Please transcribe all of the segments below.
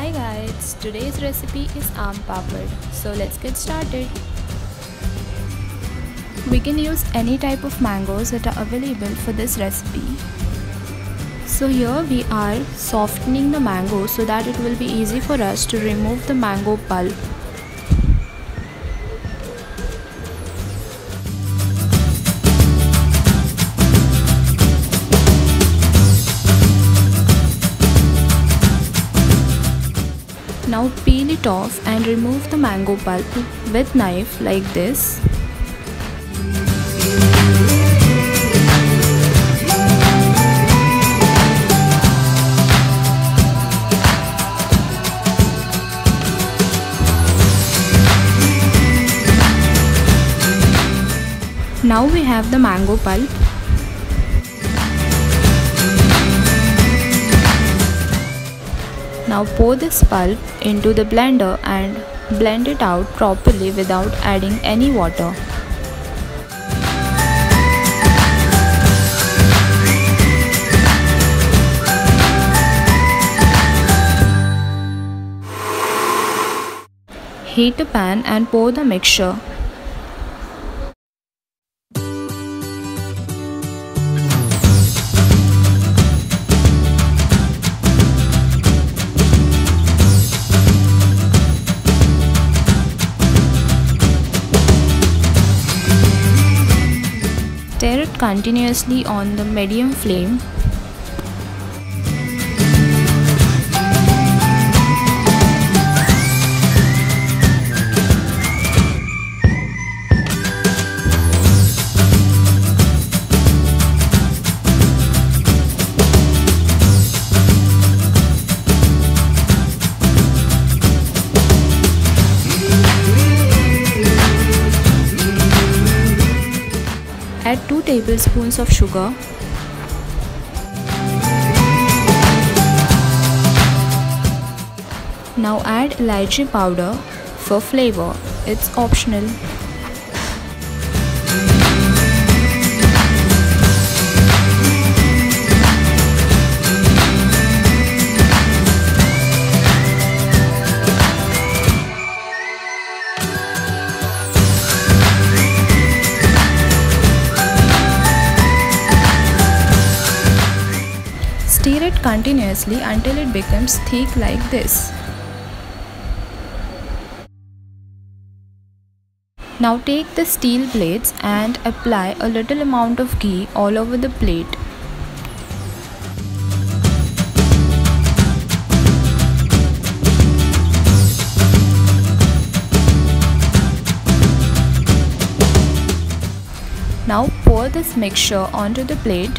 Hi guys, today's recipe is aam papad. So let's get started. We can use any type of mangoes that are available for this recipe. So here we are softening the mango so that it will be easy for us to remove the mango pulp. Now peel it off and remove the mango pulp with knife like this. Now we have the mango pulp. Now pour this pulp into the blender and blend it out properly without adding any water. Heat a pan and pour the mixture. Stir it continuously on the medium flame. Add 2 tablespoons of sugar. Now add elaichi powder for flavor. It's optional. Stir it continuously until it becomes thick like this. Now take the steel plates and apply a little amount of ghee all over the plate. Now pour this mixture onto the plate.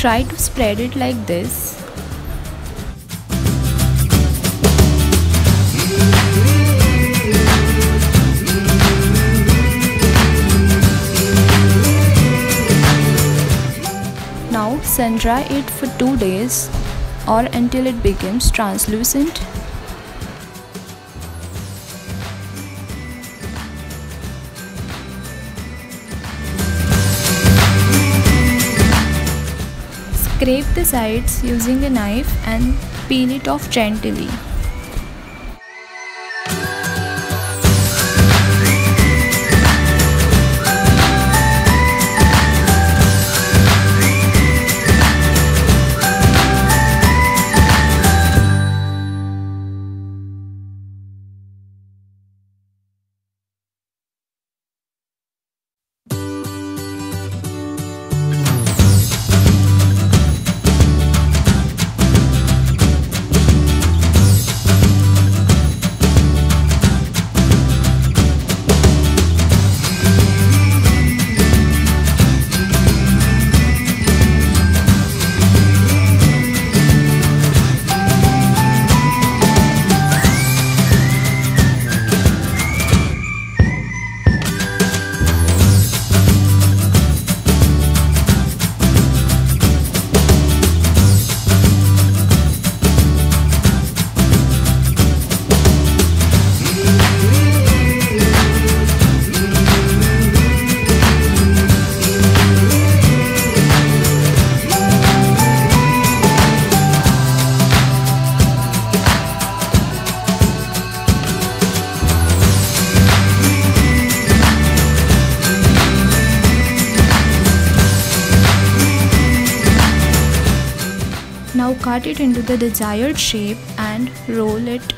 Try to spread it like this. Now sun dry it for 2 days or until it becomes translucent. Scrape the sides using a knife and peel it off gently. cut it into the desired shape and roll it.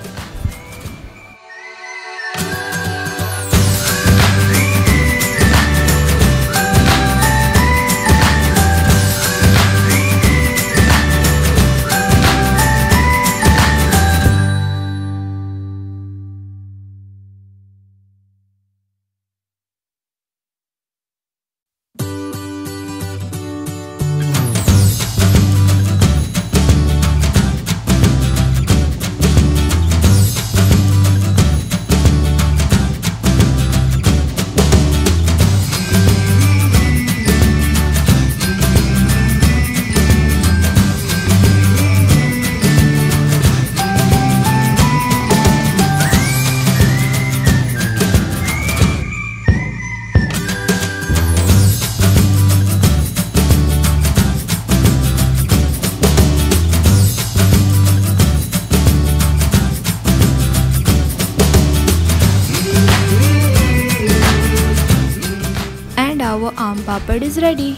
Our aam papad is ready.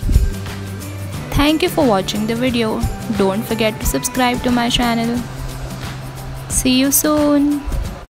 Thank you for watching the video. Don't forget to subscribe to my channel. See you soon.